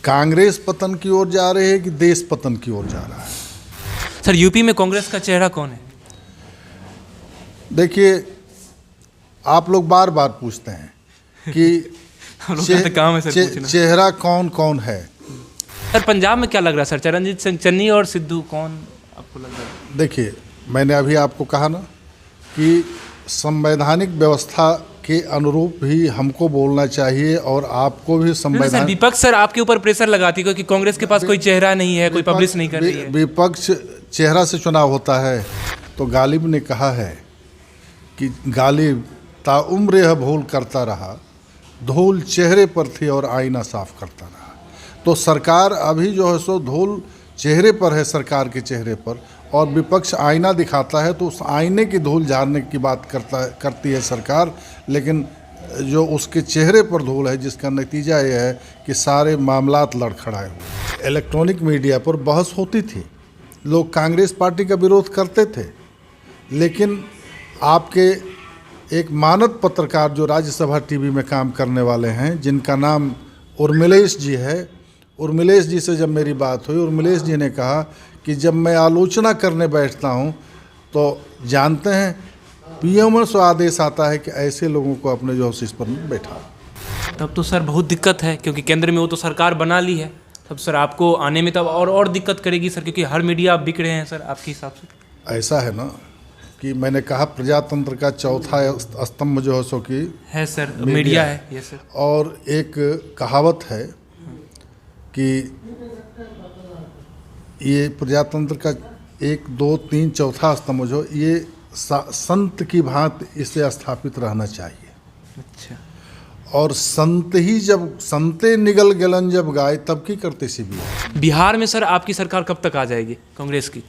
कांग्रेस पतन की ओर जा रही है कि देश पतन की ओर जा रहा है? सर यूपी में कांग्रेस का चेहरा कौन है? देखिए, आप लोग बार बार पूछते हैं कि हम लोग का तो काम है सर पूछना। चेहरा कौन कौन है। सर पंजाब में क्या लग रहा है सर, चरणजीत सिंह चन्नी और सिद्धू, कौन आपको लग रहा है? देखिए, मैंने अभी आपको कहा ना कि संवैधानिक व्यवस्था के अनुरूप भी हमको बोलना चाहिए और आपको भी सर विपक्ष सर आपके ऊपर प्रेशर लगाती है क्योंकि कांग्रेस के पास कोई चेहरा नहीं है, कोई पब्लिश नहीं कर रही है। विपक्ष चेहरा से चुनाव होता है तो गालिब ने कहा है कि गालिब ताउम्र यह भूल करता रहा, धूल चेहरे पर थी और आईना साफ करता रहा। तो सरकार अभी जो है सो धूल चेहरे पर है, सरकार के चेहरे पर, और विपक्ष आईना दिखाता है तो उस आईने की धूल झाड़ने की बात करती है सरकार, लेकिन जो उसके चेहरे पर धूल है जिसका नतीजा यह है कि सारे मामलात लड़खड़ाए हुए। इलेक्ट्रॉनिक मीडिया पर बहस होती थी, लोग कांग्रेस पार्टी का विरोध करते थे, लेकिन आपके एक मानद पत्रकार जो राज्यसभा टीवी में काम करने वाले हैं, जिनका नाम उर्मिलेश जी है, उर्मिलेश जी से जब मेरी बात हुई, उर्मिलेश जी ने कहा कि जब मैं आलोचना करने बैठता हूं तो जानते हैं पीएम से आदेश आता है कि ऐसे लोगों को अपने जो इस पर बैठा। तब तो सर बहुत दिक्कत है क्योंकि केंद्र में वो तो सरकार बना ली है, तब सर आपको आने में तब और दिक्कत करेगी सर, क्योंकि हर मीडिया आप बिक रहे हैं सर आपके हिसाब से। ऐसा है ना कि मैंने कहा प्रजातंत्र का चौथा स्तंभ जो है सो कि है सर मीडिया है। Yes sir. और एक कहावत है कि ये प्रजातंत्र का 1, 2, 3 चौथा स्तंभ जो ये संत की भांति इसे स्थापित रहना चाहिए। अच्छा। और संत ही जब संते निगल गलन जब गाय तब की करते सी भी। बिहार में सर आपकी सरकार कब तक आ जाएगी कांग्रेस की?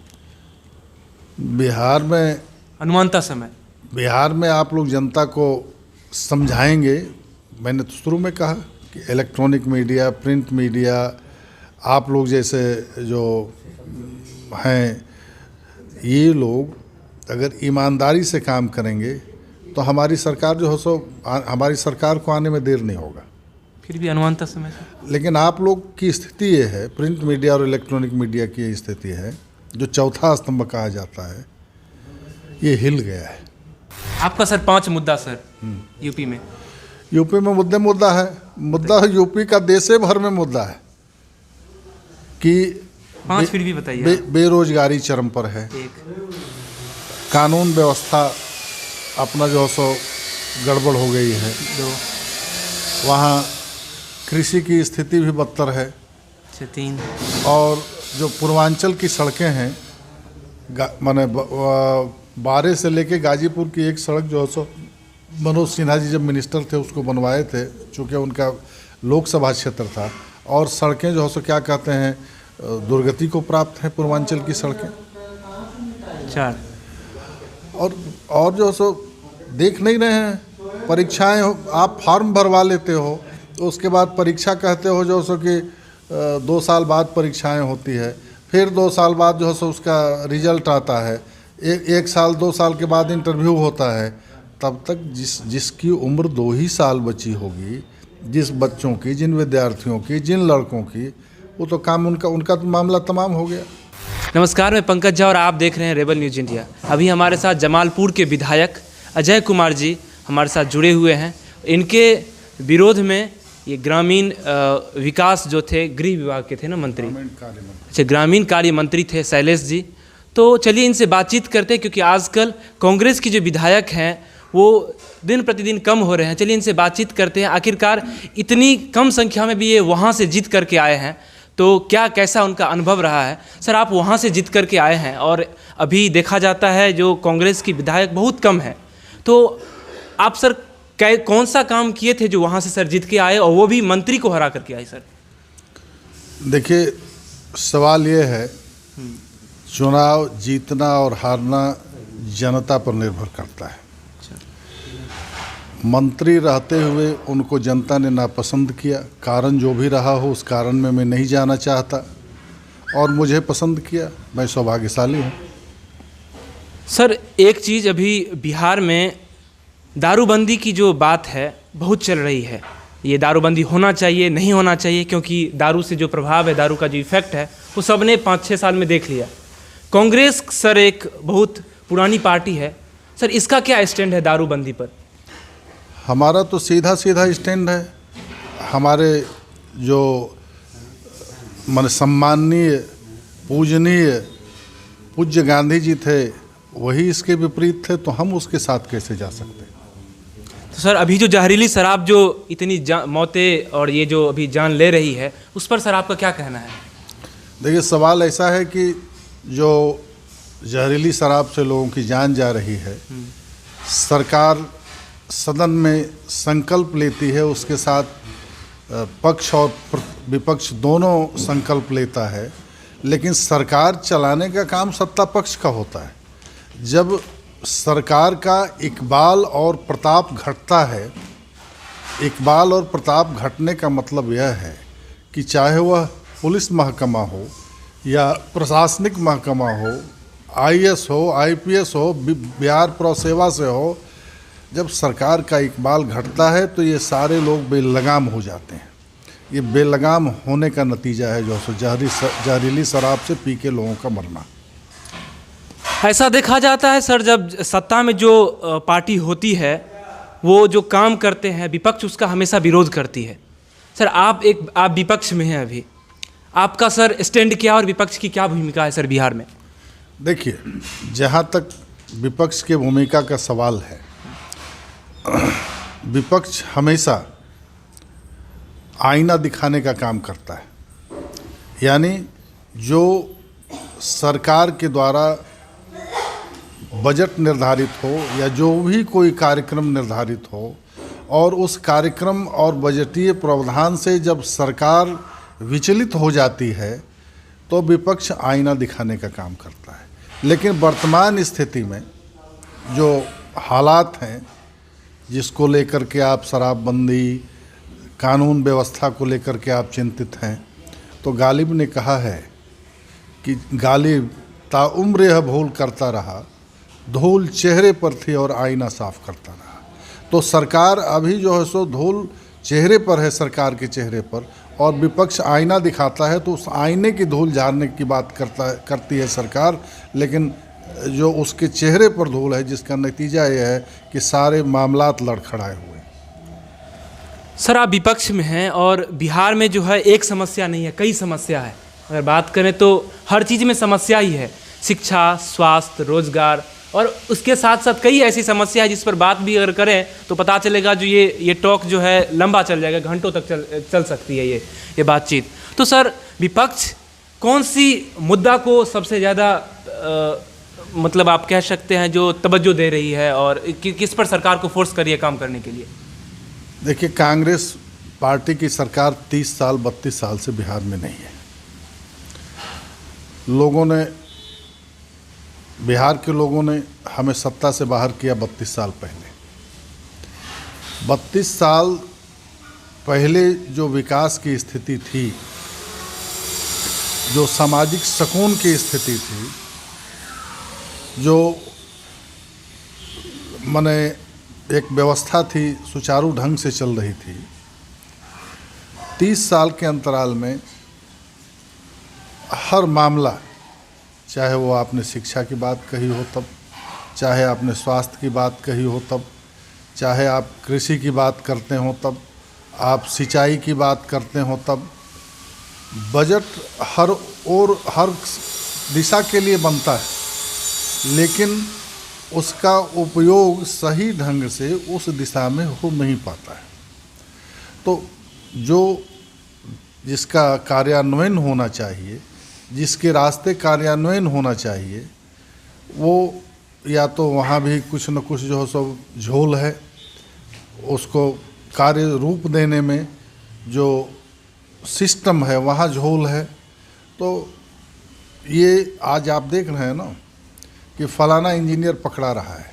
बिहार में अनुमानता समय? बिहार में आप लोग जनता को समझाएंगे। मैंने तो शुरू में कहा कि इलेक्ट्रॉनिक मीडिया, प्रिंट मीडिया, आप लोग जैसे जो हैं, ये लोग अगर ईमानदारी से काम करेंगे तो हमारी सरकार जो हो सो हमारी सरकार को आने में देर नहीं होगा। फिर भी अनुमानता समय से। लेकिन आप लोग की स्थिति ये है, प्रिंट मीडिया और इलेक्ट्रॉनिक मीडिया की ये स्थिति है, जो चौथा स्तंभ कहा जाता है, ये हिल गया है। आपका सर 5 मुद्दा सर यूपी में? यूपी में मुद्दा है। मुद्दा यूपी का देशे भर में मुद्दा है कि 5 फिर भी बताइए। बेरोजगारी चरम पर है, कानून व्यवस्था अपना जो सो गड़बड़ हो गई है, वहाँ कृषि की स्थिति भी बदतर है, 3, और जो पूर्वांचल की सड़कें हैं, माने बारे से लेके गाजीपुर की एक सड़क जो है सो मनोज सिन्हा जी जब मिनिस्टर थे उसको बनवाए थे, चूँकि उनका लोकसभा क्षेत्र था, और सड़कें जो है सो क्या कहते हैं दुर्गति को प्राप्त हैं पूर्वांचल की सड़कें। 4 और जो सो देख नहीं रहे हैं, परीक्षाएं आप फॉर्म भरवा लेते हो तो उसके बाद परीक्षा कहते हो जो सो कि 2 साल बाद परीक्षाएं होती है, फिर 2 साल बाद जो है सो उसका रिजल्ट आता है, 1 साल 2 साल के बाद इंटरव्यू होता है। तब तक जिसकी उम्र 2 ही साल बची होगी, जिस बच्चों की, जिन विद्यार्थियों की, जिन लड़कों की, वो तो काम उनका तो मामला तमाम हो गया। नमस्कार, मैं पंकज झा और आप देख रहे हैं रेबल न्यूज इंडिया। अभी हमारे साथ जमालपुर के विधायक अजय कुमार जी हमारे साथ जुड़े हुए हैं। इनके विरोध में ये ग्रामीण विकास जो थे, गृह विभाग के थे ना मंत्री, अच्छा ग्रामीण कार्य मंत्री थे शैलेश जी। तो चलिए इनसे बातचीत करते हैं क्योंकि आजकल कांग्रेस के जो विधायक हैं वो दिन प्रतिदिन कम हो रहे हैं। चलिए इनसे बातचीत करते हैं, आखिरकार इतनी कम संख्या में भी ये वहाँ से जीत करके आए हैं तो क्या कैसा उनका अनुभव रहा है। सर आप वहाँ से जीत करके आए हैं और अभी देखा जाता है जो कांग्रेस की विधायक बहुत कम है, तो आप सर कौन सा काम किए थे जो वहाँ से सर जीत के आए और वो भी मंत्री को हरा करके आए? सर देखिए, सवाल ये है, चुनाव जीतना और हारना जनता पर निर्भर करता है। मंत्री रहते हुए उनको जनता ने नापसंद किया, कारण जो भी रहा हो उस कारण में मैं नहीं जाना चाहता, और मुझे पसंद किया, मैं सौभाग्यशाली हूँ। सर एक चीज़, अभी बिहार में दारूबंदी की जो बात है बहुत चल रही है, ये दारूबंदी होना चाहिए नहीं होना चाहिए, क्योंकि दारू से जो प्रभाव है, दारू का जो इफेक्ट है, वो सबने 5-6 साल में देख लिया। कांग्रेस सर एक बहुत पुरानी पार्टी है सर, इसका क्या स्टैंड है दारूबंदी पर? हमारा तो सीधा सीधा स्टैंड है। हमारे जो मन सम्माननीय पूजनीय पूज्य गांधी जी थे वही इसके विपरीत थे, तो हम उसके साथ कैसे जा सकते? तो सर अभी जो जहरीली शराब जो इतनी मौतें और ये जो अभी जान ले रही है, उस पर सर आपका क्या कहना है? देखिए, सवाल ऐसा है कि जो जहरीली शराब से लोगों की जान जा रही है, सरकार सदन में संकल्प लेती है, उसके साथ पक्ष और विपक्ष दोनों संकल्प लेता है, लेकिन सरकार चलाने का काम सत्ता पक्ष का होता है। जब सरकार का इकबाल और प्रताप घटता है, इकबाल और प्रताप घटने का मतलब यह है कि चाहे वह पुलिस महकमा हो या प्रशासनिक महकमा हो, आईएएस हो, आईपीएस हो, बिहार प्रसेवा से हो, जब सरकार का इकबाल घटता है तो ये सारे लोग बेलगाम हो जाते हैं। ये बेलगाम होने का नतीजा है जो जहरीली शराब से पी के लोगों का मरना। ऐसा देखा जाता है सर, जब सत्ता में जो पार्टी होती है वो जो काम करते हैं, विपक्ष उसका हमेशा विरोध करती है। सर आप विपक्ष में हैं अभी, आपका सर स्टैंड क्या और विपक्ष की क्या भूमिका है सर बिहार में? देखिए, जहाँ तक विपक्ष की भूमिका का सवाल है, विपक्ष हमेशा आईना दिखाने का काम करता है। यानी जो सरकार के द्वारा बजट निर्धारित हो या जो भी कोई कार्यक्रम निर्धारित हो, और उस कार्यक्रम और बजटीय प्रावधान से जब सरकार विचलित हो जाती है तो विपक्ष आईना दिखाने का काम करता है। लेकिन वर्तमान स्थिति में जो हालात हैं, जिसको लेकर के आप शराबबंदी, कानून व्यवस्था को लेकर के आप चिंतित हैं, तो गालिब ने कहा है कि गालिब ताउम्र यह भूल करता रहा, धूल चेहरे पर थी और आईना साफ करता रहा। तो सरकार अभी जो है सो धूल चेहरे पर है, सरकार के चेहरे पर, और विपक्ष आईना दिखाता है, तो उस आईने की धूल झाड़ने की बात करती है सरकार, लेकिन जो उसके चेहरे पर धूल है, जिसका नतीजा यह है कि सारे मामलात लड़खड़ाए हुए। सर आप विपक्ष में हैं और बिहार में जो है एक समस्या नहीं है, कई समस्या है। अगर बात करें तो हर चीज़ में समस्या ही है, शिक्षा, स्वास्थ्य, रोजगार, और उसके साथ साथ कई ऐसी समस्या है जिस पर बात भी अगर करें तो पता चलेगा जो ये टॉक जो है लंबा चल जाएगा, घंटों तक चल सकती है ये बातचीत। तो सर विपक्ष कौन सी मुद्दा को सबसे ज़्यादा मतलब आप कह सकते हैं जो तवज्जो दे रही है, और किस पर सरकार को फोर्स करिए काम करने के लिए? देखिए, कांग्रेस पार्टी की सरकार 30 साल 32 साल से बिहार में नहीं है। बिहार के लोगों ने हमें सत्ता से बाहर किया 32 साल पहले। 32 साल पहले जो विकास की स्थिति थी, जो सामाजिक सुकून की स्थिति थी, जो माने एक व्यवस्था थी, सुचारू ढंग से चल रही थी, 30 साल के अंतराल में हर मामला, चाहे वो आपने शिक्षा की बात कही हो तब, चाहे आपने स्वास्थ्य की बात कही हो तब, चाहे आप कृषि की बात करते हो तब, आप सिंचाई की बात करते हो तब, बजट हर दिशा के लिए बनता है, लेकिन उसका उपयोग सही ढंग से उस दिशा में हो नहीं पाता है। तो जिसका कार्यान्वयन होना चाहिए, जिसके रास्ते कार्यान्वयन होना चाहिए, वो या तो वहाँ भी कुछ न कुछ जो सब झोल है, उसको कार्य रूप देने में जो सिस्टम है वहाँ झोल है। तो ये आज आप देख रहे हैं ना कि फलाना इंजीनियर पकड़ा रहा है,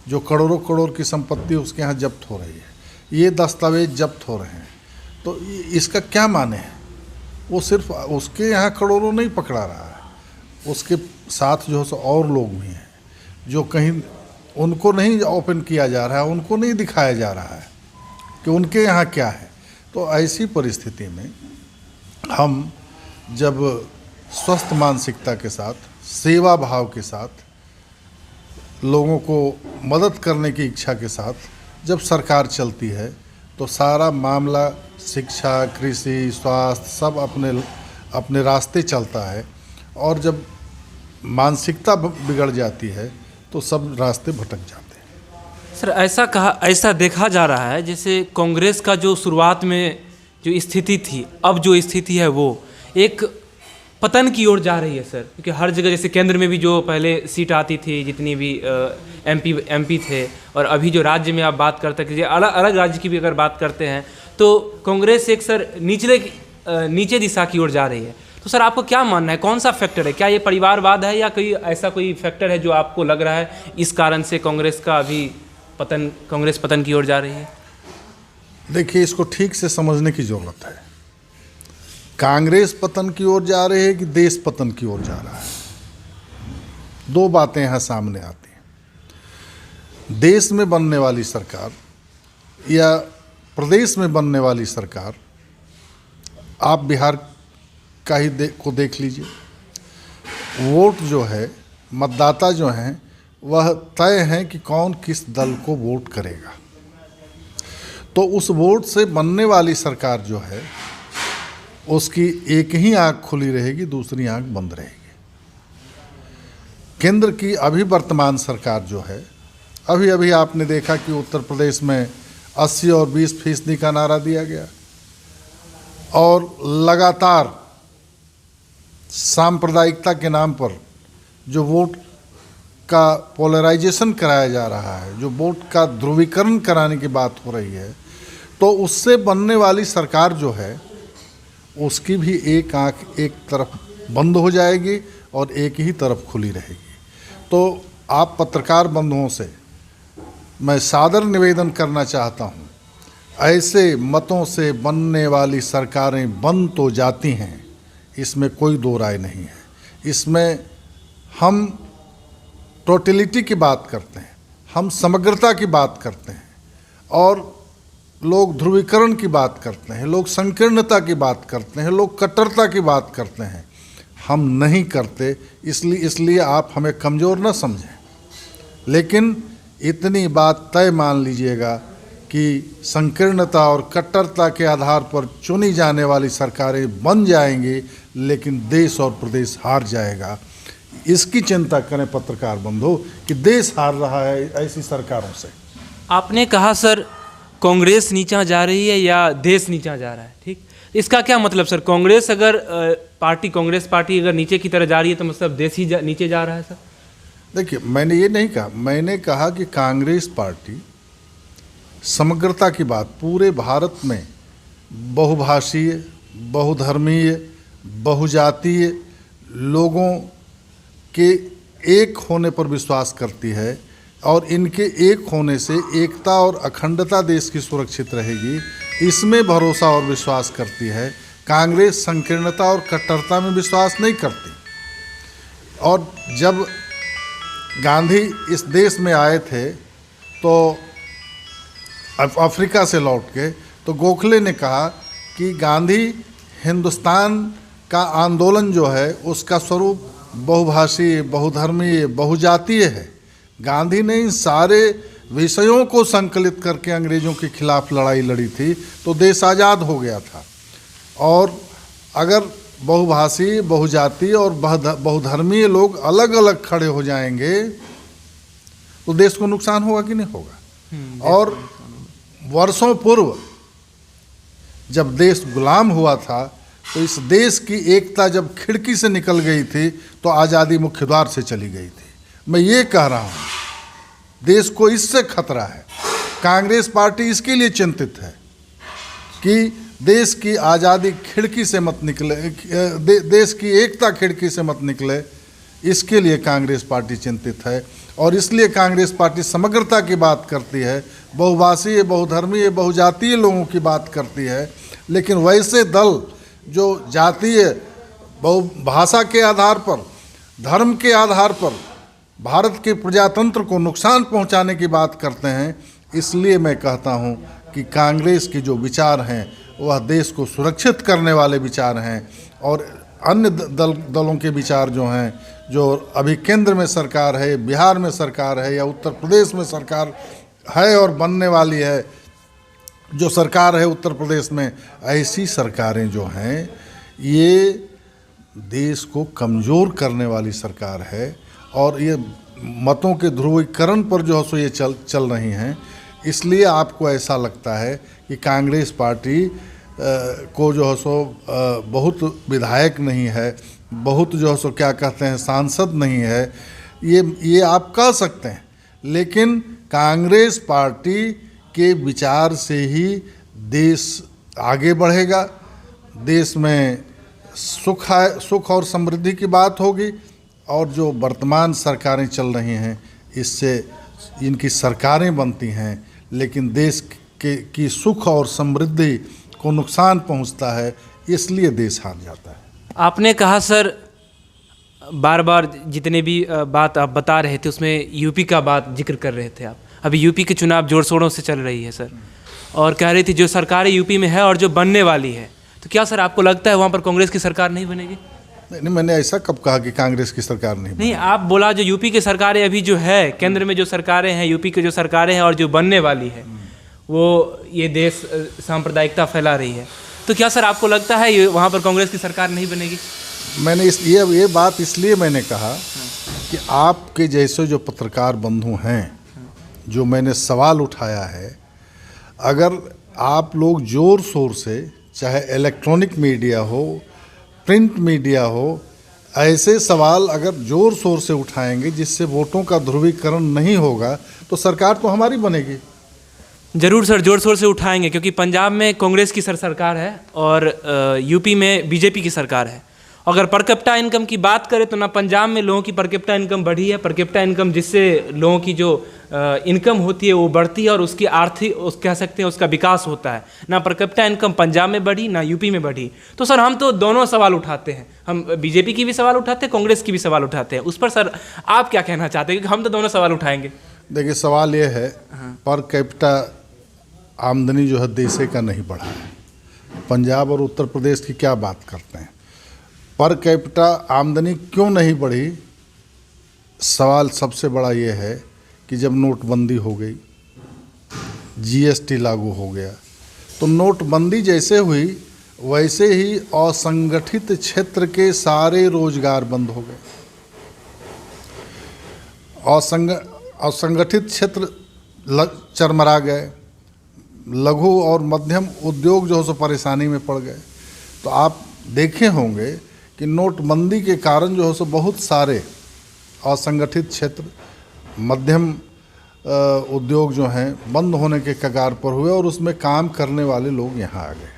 जो करोड़ों करोड़ की संपत्ति उसके यहाँ जब्त हो रही है, ये दस्तावेज जब्त हो रहे हैं, तो इसका क्या माने है? वो सिर्फ उसके यहाँ करोड़ों नहीं पकड़ा रहा है, उसके साथ जो है और लोग भी हैं जो कहीं उनको नहीं ओपन किया जा रहा है, उनको नहीं दिखाया जा रहा है कि उनके यहाँ क्या है। तो ऐसी परिस्थिति में हम जब स्वस्थ मानसिकता के साथ, सेवा भाव के साथ, लोगों को मदद करने की इच्छा के साथ जब सरकार चलती है तो सारा मामला शिक्षा, कृषि, स्वास्थ्य सब अपने रास्ते चलता है, और जब मानसिकता बिगड़ जाती है तो सब रास्ते भटक जाते हैं। सर, ऐसा देखा जा रहा है जैसे कांग्रेस का जो शुरुआत में जो स्थिति थी, अब जो स्थिति है वो एक पतन की ओर जा रही है सर, क्योंकि हर जगह जैसे केंद्र में भी जो पहले सीट आती थी, जितनी भी एमपी थे, और अभी जो राज्य में आप बात करते हैं, अलग अलग राज्य की भी अगर बात करते हैं तो कांग्रेस एक सर नीचे दिशा की ओर जा रही है। तो सर आपको क्या मानना है, कौन सा फैक्टर है? क्या ये परिवारवाद है या कोई फैक्टर है जो आपको लग रहा है इस कारण से कांग्रेस पतन की ओर जा रही है? देखिए, इसको ठीक से समझने की ज़रूरत है। कांग्रेस पतन की ओर जा रही है कि देश पतन की ओर जा रहा है? दो बातें यहाँ सामने आती हैं। देश में बनने वाली सरकार या प्रदेश में बनने वाली सरकार, आप बिहार का ही को देख लीजिए। वोट जो है, मतदाता जो हैं, वह तय है कि कौन किस दल को वोट करेगा। तो उस वोट से बनने वाली सरकार जो है उसकी एक ही आंख खुली रहेगी, दूसरी आंख बंद रहेगी। केंद्र की अभी वर्तमान सरकार जो है, अभी आपने देखा कि उत्तर प्रदेश में 80 और 20% का नारा दिया गया, और लगातार सांप्रदायिकता के नाम पर जो वोट का पोलराइजेशन कराया जा रहा है, जो वोट का ध्रुवीकरण कराने की बात हो रही है, तो उससे बनने वाली सरकार जो है उसकी भी एक आंख एक तरफ बंद हो जाएगी और एक ही तरफ खुली रहेगी। तो आप पत्रकार बंधुओं से मैं सादर निवेदन करना चाहता हूँ, ऐसे मतों से बनने वाली सरकारें बन तो जाती हैं, इसमें कोई दो राय नहीं है। इसमें हम टोटलिटी की बात करते हैं, हम समग्रता की बात करते हैं, और लोग ध्रुवीकरण की बात करते हैं, लोग संकीर्णता की बात करते हैं, लोग कट्टरता की बात करते हैं। हम नहीं करते, इसलिए आप हमें कमज़ोर न समझें। लेकिन इतनी बात तय मान लीजिएगा कि संकीर्णता और कट्टरता के आधार पर चुनी जाने वाली सरकारें बन जाएंगी, लेकिन देश और प्रदेश हार जाएगा। इसकी चिंता करें पत्रकार बंधु कि देश हार रहा है ऐसी सरकारों से। आपने कहा सर कांग्रेस नीचा जा रही है या देश नीचा जा रहा है, ठीक, इसका क्या मतलब सर? कांग्रेस पार्टी अगर नीचे की तरह जा रही है तो मतलब देश ही नीचे जा रहा है सर? देखिए, मैंने ये नहीं कहा, मैंने कहा कि कांग्रेस पार्टी समग्रता की बात, पूरे भारत में बहुभाषीय, बहुधर्मीय, बहुजातीय लोगों के एक होने पर विश्वास करती है, और इनके एक होने से एकता और अखंडता देश की सुरक्षित रहेगी, इसमें भरोसा और विश्वास करती है। कांग्रेस संकीर्णता और कट्टरता में विश्वास नहीं करती। और जब गांधी इस देश में आए थे तो अफ्रीका से लौट के, तो गोखले ने कहा कि गांधी हिंदुस्तान का आंदोलन जो है उसका स्वरूप बहुभाषीय, बहुधर्मीय, बहुजातीय है। गांधी ने इन सारे विषयों को संकलित करके अंग्रेज़ों के खिलाफ लड़ाई लड़ी थी, तो देश आज़ाद हो गया था। और अगर बहुभाषी, बहुजातीय और बहुधर्मीय लोग अलग अलग खड़े हो जाएंगे तो देश को नुकसान होगा कि नहीं होगा? और वर्षों पूर्व जब देश गुलाम हुआ था तो इस देश की एकता जब खिड़की से निकल गई थी तो आज़ादी मुख्य द्वार से चली गई थी। मैं ये कह रहा हूँ, देश को इससे खतरा है। कांग्रेस पार्टी इसके लिए चिंतित है कि देश की आज़ादी खिड़की से मत निकले, देश की एकता खिड़की से मत निकले, इसके लिए कांग्रेस पार्टी चिंतित है। और इसलिए कांग्रेस पार्टी समग्रता की बात करती है, बहुभाषीय, बहुधर्मीय, बहुजातीय लोगों की बात करती है। लेकिन वैसे दल जो जातीय, बहुभाषा के आधार पर, धर्म के आधार पर भारत के प्रजातंत्र को नुकसान पहुंचाने की बात करते हैं, इसलिए मैं कहता हूं कि कांग्रेस के जो विचार हैं वह देश को सुरक्षित करने वाले विचार हैं। और अन्य दलों के विचार जो हैं, जो अभी केंद्र में सरकार है, बिहार में सरकार है या उत्तर प्रदेश में सरकार है और बनने वाली है, जो सरकार है उत्तर प्रदेश में, ऐसी सरकारें जो हैं ये देश को कमज़ोर करने वाली सरकार है। और ये मतों के ध्रुवीकरण पर जो है सो ये चल रही हैं। इसलिए आपको ऐसा लगता है कि कांग्रेस पार्टी को जो है सो बहुत विधायक नहीं है, बहुत जो है सो क्या कहते हैं सांसद नहीं है, ये आप कह सकते हैं। लेकिन कांग्रेस पार्टी के विचार से ही देश आगे बढ़ेगा, देश में सुख और समृद्धि की बात होगी। और जो वर्तमान सरकारें चल रही हैं इससे इनकी सरकारें बनती हैं लेकिन देश की सुख और समृद्धि को नुकसान पहुंचता है, इसलिए देश हार जाता है। आपने कहा सर, बार बार जितने भी बात आप बता रहे थे उसमें यूपी का बात जिक्र कर रहे थे आप। अभी यूपी के चुनाव जोर शोरों से चल रही है सर, और कह रही थी जो सरकार यूपी में है और जो बनने वाली है, तो क्या सर आपको लगता है वहाँ पर कांग्रेस की सरकार नहीं बनेगी? नहीं, मैंने ऐसा कब कहा कि कांग्रेस की सरकार नहीं आप बोला जो यूपी की सरकारें अभी जो है, केंद्र में जो सरकारें हैं, यूपी की जो सरकारें हैं और जो बनने वाली है, वो ये देश सांप्रदायिकता फैला रही है, तो क्या सर आपको लगता है वहाँ पर कांग्रेस की सरकार नहीं बनेगी? मैंने ये बात इसलिए मैंने कहा कि आपके जैसे जो पत्रकार बंधु हैं, जो मैंने सवाल उठाया है, अगर आप लोग ज़ोर शोर से, चाहे इलेक्ट्रॉनिक मीडिया हो, प्रिंट मीडिया हो, ऐसे सवाल अगर ज़ोर शोर से उठाएंगे जिससे वोटों का ध्रुवीकरण नहीं होगा, तो सरकार तो हमारी बनेगी। जरूर सर, जोर शोर से उठाएंगे, क्योंकि पंजाब में कांग्रेस की सरकार है और यूपी में बीजेपी की सरकार है। अगर पर कैपिटा इनकम की बात करें तो ना पंजाब में लोगों की पर कैपिटा इनकम बढ़ी है। पर कैपिटा इनकम जिससे लोगों की जो इनकम होती है वो बढ़ती है और उसकी आर्थिक कह सकते हैं उसका विकास होता है। ना पर कैपिटा इनकम पंजाब में बढ़ी ना यूपी में बढ़ी। तो सर हम तो दोनों सवाल उठाते हैं, हम बीजेपी की भी सवाल उठाते हैं, कांग्रेस की भी सवाल उठाते हैं। उस पर सर आप क्या कहना चाहते हैं? क्योंकि हम तो दोनों सवाल उठाएंगे। देखिए, सवाल ये है, पर कैपिटा आमदनी जो है देशे का नहीं बढ़ा है। पंजाब और उत्तर प्रदेश की क्या बात करते हैं, पर कैपिटा आमदनी क्यों नहीं बढ़ी? सवाल सबसे बड़ा ये है कि जब नोटबंदी हो गई, जीएसटी लागू हो गया, तो नोटबंदी जैसे हुई वैसे ही असंगठित क्षेत्र के सारे रोजगार बंद हो गए। असंगठित क्षेत्र चरमरा गए, लघु और मध्यम उद्योग जो है सो परेशानी में पड़ गए। तो आप देखे होंगे कि नोटबंदी के कारण जो है सो बहुत सारे असंगठित क्षेत्र, मध्यम उद्योग जो हैं बंद होने के कगार पर हुए और उसमें काम करने वाले लोग यहाँ आ गए।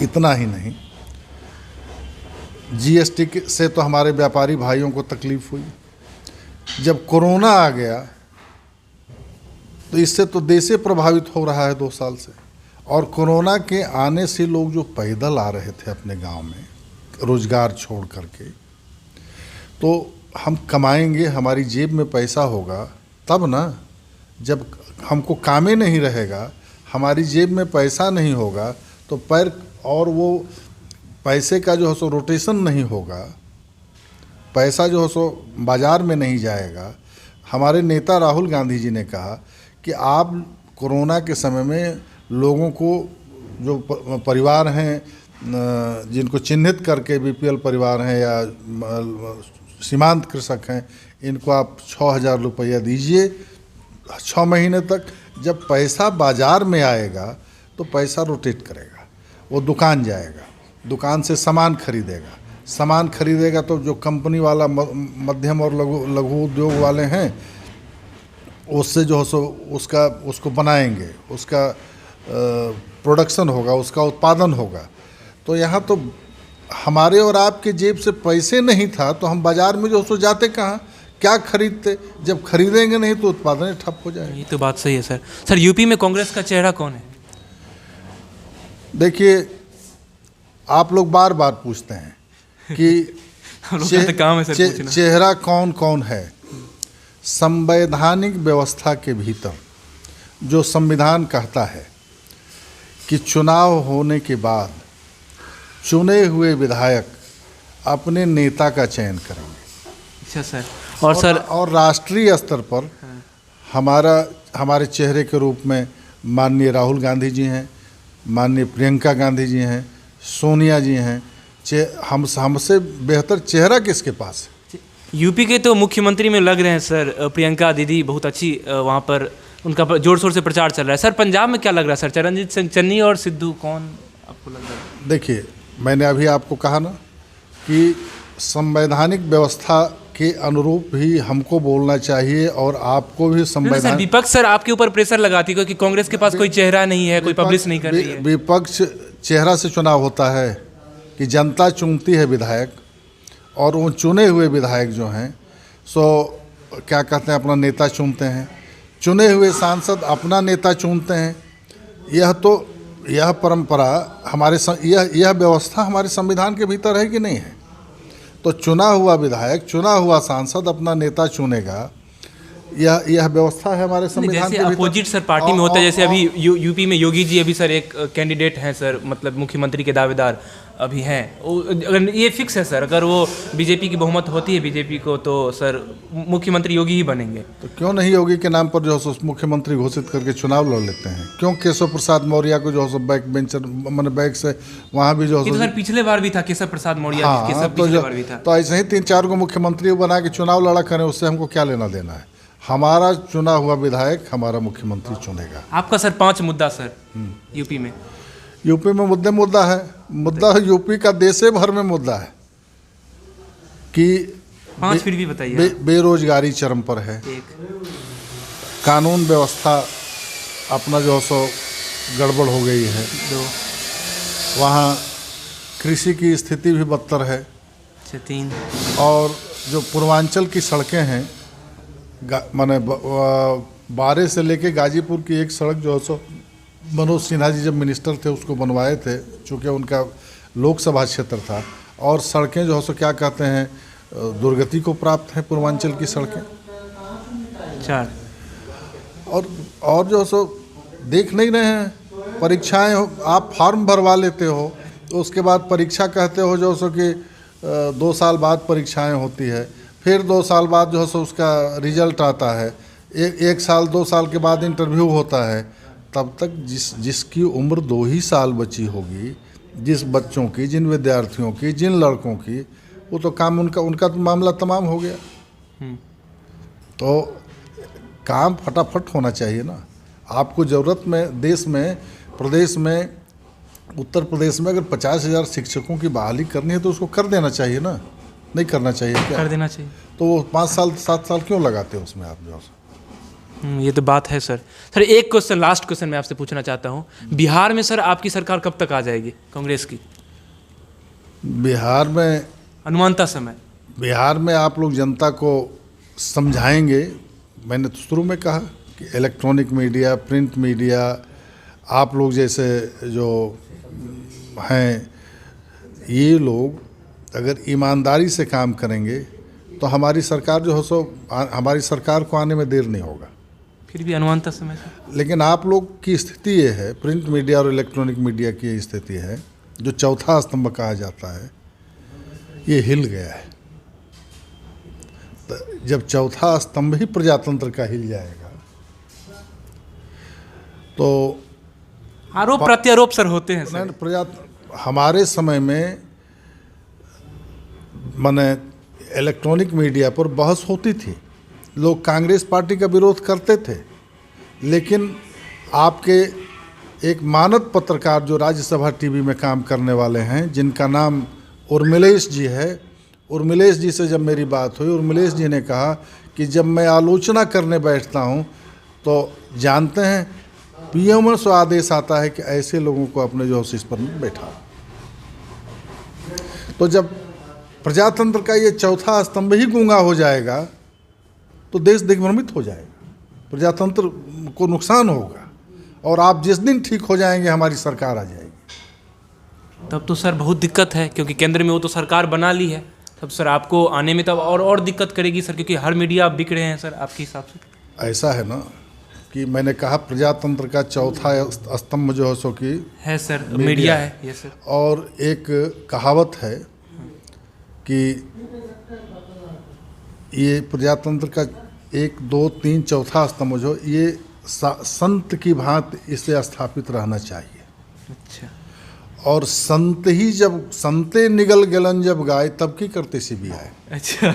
इतना ही नहीं, जीएसटी से तो हमारे व्यापारी भाइयों को तकलीफ हुई। जब कोरोना आ गया तो इससे तो देश प्रभावित हो रहा है 2 साल से। और कोरोना के आने से लोग जो पैदल आ रहे थे अपने गांव में रोजगार छोड़ करके, तो हम कमाएंगे, हमारी जेब में पैसा होगा तब ना। जब हमको कामे नहीं रहेगा, हमारी जेब में पैसा नहीं होगा, तो पैर और वो पैसे का जो है सो रोटेशन नहीं होगा, पैसा जो है सो बाज़ार में नहीं जाएगा। हमारे नेता राहुल गांधी जी ने कहा कि आप कोरोना के समय में लोगों को, जो परिवार हैं जिनको चिन्हित करके बीपीएल परिवार हैं या सीमांत कृषक हैं, इनको आप 6,000 रुपया दीजिए 6 महीने तक। जब पैसा बाज़ार में आएगा तो पैसा रोटेट करेगा, वो दुकान जाएगा, दुकान से सामान खरीदेगा तो जो कंपनी वाला मध्यम और लघु उद्योग वाले हैं उससे जो है सो उसको बनाएंगे, उसका प्रोडक्शन होगा, उसका उत्पादन होगा। तो यहाँ तो हमारे और आपके जेब से पैसे नहीं था तो हम बाज़ार में जो सो जाते कहाँ, क्या खरीदते? जब खरीदेंगे नहीं तो उत्पादन ठप हो जाएगा। ये तो बात सही है सर। सर यूपी में कांग्रेस का चेहरा कौन है? देखिए, आप लोग बार बार पूछते हैं कि चेहरा कौन कौन है। संवैधानिक व्यवस्था के भीतर जो संविधान कहता है कि चुनाव होने के बाद चुने हुए विधायक अपने नेता का चयन करेंगे। अच्छा सर। और सर और राष्ट्रीय स्तर पर हमारे चेहरे के रूप में माननीय राहुल गांधी जी हैं, माननीय प्रियंका गांधी जी हैं, सोनिया जी हैं। हमसे बेहतर चेहरा किसके पास है? यूपी के तो मुख्यमंत्री में लग रहे हैं सर प्रियंका दीदी, बहुत अच्छी वहाँ पर उनका जोर शोर से प्रचार चल रहा है। सर पंजाब में क्या लग रहा है सर, चरणजीत सिंह चन्नी और सिद्धू, कौन आपको लग रहा है? देखिए, मैंने अभी आपको कहा ना कि संवैधानिक व्यवस्था के अनुरूप भी हमको बोलना चाहिए और आपको भी सर विपक्ष सर आपके ऊपर प्रेशर लगाती है क्योंकि कांग्रेस के पास कोई चेहरा नहीं है, कोई पब्लिश नहीं कर रही है। विपक्ष चेहरा से चुनाव होता है कि जनता चुनती है विधायक, और वो चुने हुए विधायक जो हैं सो क्या कहते हैं, अपना नेता चुनते हैं। चुने हुए सांसद अपना नेता चुनते हैं। यह परंपरा यह व्यवस्था हमारे संविधान के भीतर है कि नहीं है? तो चुना हुआ विधायक, चुना हुआ सांसद अपना नेता चुनेगा, यह व्यवस्था है हमारे संविधान के भीतर। अपोजिट सर पार्टी में होता है, जैसे अभी यूपी में योगी जी अभी सर एक कैंडिडेट हैं सर, मतलब मुख्यमंत्री के दावेदार अभी हैं। अगर ये फिक्स है सर, अगर वो बीजेपी की बहुमत होती है बीजेपी को, तो सर मुख्यमंत्री योगी ही बनेंगे। तो क्यों नहीं योगी के नाम पर जो है मुख्यमंत्री घोषित करके चुनाव लड़ लेते हैं? क्यों केशव प्रसाद मौर्य को जो है बैक बेंचर मैंने बैक से वहाँ भी जो है सर पिछले बार भी था केशव प्रसाद मौर्य। हाँ, पिछले बार भी था। तो ऐसे ही 3-4 को मुख्यमंत्री बना के चुनाव लड़ा करें, उससे हमको क्या लेना देना है? हमारा चुना हुआ विधायक हमारा मुख्यमंत्री चुनेगा। आपका सर 5 मुद्दा सर यूपी में मुद्दा है। मुद्दा यूपी का देशे भर में मुद्दा है कि 5 फिर भी बताइए। बेरोजगारी चरम पर है। कानून व्यवस्था अपना जो सो गड़बड़ हो गई है। 2 वहाँ कृषि की स्थिति भी बदतर है। 3 और जो पूर्वांचल की सड़कें हैं, माने बारे से लेके गाजीपुर की एक सड़क जो है सो मनोज सिन्हा जी जब मिनिस्टर थे उसको बनवाए थे, चूँकि उनका लोकसभा क्षेत्र था। और सड़कें जो है सो क्या कहते हैं, दुर्गति को प्राप्त हैं पूर्वांचल की सड़कें। 4 और जो है सो देख नहीं रहे हैं। परीक्षाएं आप फॉर्म भरवा लेते हो, तो उसके बाद परीक्षा कहते हो जो सो कि 2 साल बाद परीक्षाएं होती है, फिर 2 साल बाद जो है सो उसका रिजल्ट आता है, 1 साल 2 साल के बाद इंटरव्यू होता है। तब तक जिसकी उम्र 2 ही साल बची होगी, जिस बच्चों की, जिन विद्यार्थियों की, जिन लड़कों की, वो तो काम उनका तो मामला तमाम हो गया। तो काम फटाफट होना चाहिए ना। आपको ज़रूरत में देश में, प्रदेश में, उत्तर प्रदेश में अगर 50,000 शिक्षकों की बहाली करनी है तो उसको कर देना चाहिए ना। नहीं करना चाहिए क्या? कर देना चाहिए। तो वो 5 साल 7 साल क्यों लगाते हो उसमें आप जो? ये तो बात है सर। सर एक क्वेश्चन, लास्ट क्वेश्चन मैं आपसे पूछना चाहता हूँ, बिहार में सर आपकी सरकार कब तक आ जाएगी कांग्रेस की? बिहार में अनुमानता समय? बिहार में आप लोग जनता को समझाएंगे। मैंने तो शुरू में कहा कि इलेक्ट्रॉनिक मीडिया, प्रिंट मीडिया, आप लोग जैसे जो हैं, ये लोग अगर ईमानदारी से काम करेंगे तो हमारी सरकार जो है सो हमारी सरकार को आने में देर नहीं होगा। फिर भी अनुमानता समय? लेकिन आप लोग की स्थिति ये है, प्रिंट मीडिया और इलेक्ट्रॉनिक मीडिया की ये स्थिति है, जो चौथा स्तंभ कहा जाता है, ये हिल गया है। तो जब चौथा स्तंभ ही प्रजातंत्र का हिल जाएगा तो आरोप प्रत्यारोप सर होते हैं सर। हमारे समय में माने इलेक्ट्रॉनिक मीडिया पर बहस होती थी, लोग कांग्रेस पार्टी का विरोध करते थे, लेकिन आपके एक मानद पत्रकार जो राज्यसभा टीवी में काम करने वाले हैं, जिनका नाम उर्मिलेश जी है, उर्मिलेश जी से जब मेरी बात हुई, उर्मिलेश जी ने कहा कि जब मैं आलोचना करने बैठता हूं तो जानते हैं पीएम से आदेश आता है कि ऐसे लोगों को अपने जो शीर्ष पर बैठा। तो जब प्रजातंत्र का ये चौथा स्तंभ ही गूंगा हो जाएगा तो देश दिग्भ्रमित हो जाएगा, प्रजातंत्र को नुकसान होगा, और आप जिस दिन ठीक हो जाएंगे हमारी सरकार आ जाएगी। तब तो सर बहुत दिक्कत है, क्योंकि केंद्र में वो तो सरकार बना ली है, तब सर आपको आने में तब और दिक्कत करेगी सर, क्योंकि हर मीडिया आप बिक रहे हैं सर आपके हिसाब से। ऐसा है ना कि मैंने कहा प्रजातंत्र का चौथा स्तंभ जो है सो कि है सर, मीडिया है ये सर। और एक कहावत है कि ये प्रजातंत्र का 1, 2, 3 चौथा स्तंभ जो ये संत की भांति इसे स्थापित रहना चाहिए। अच्छा। और संत ही जब संते निगल गलन जब गाय तब की करते सी भी आए। अच्छा।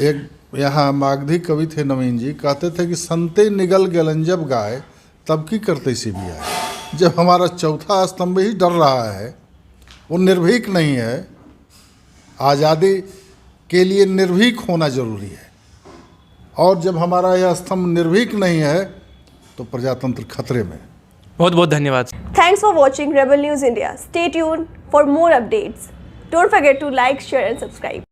एक यहाँ मागधी कवि थे नवीन जी, कहते थे कि संते निगल गलन जब गाय तब की करते सी भी आए। जब हमारा चौथा स्तंभ ही डर रहा है, वो निर्भीक नहीं है, आज़ादी के लिए निर्भीक होना जरूरी है, और जब हमारा यह स्तंभ निर्भीक नहीं है तो प्रजातंत्र खतरे में। बहुत बहुत धन्यवाद। Thanks for watching Rebel News India. Stay tuned for more updates. Don't forget to like, share and subscribe.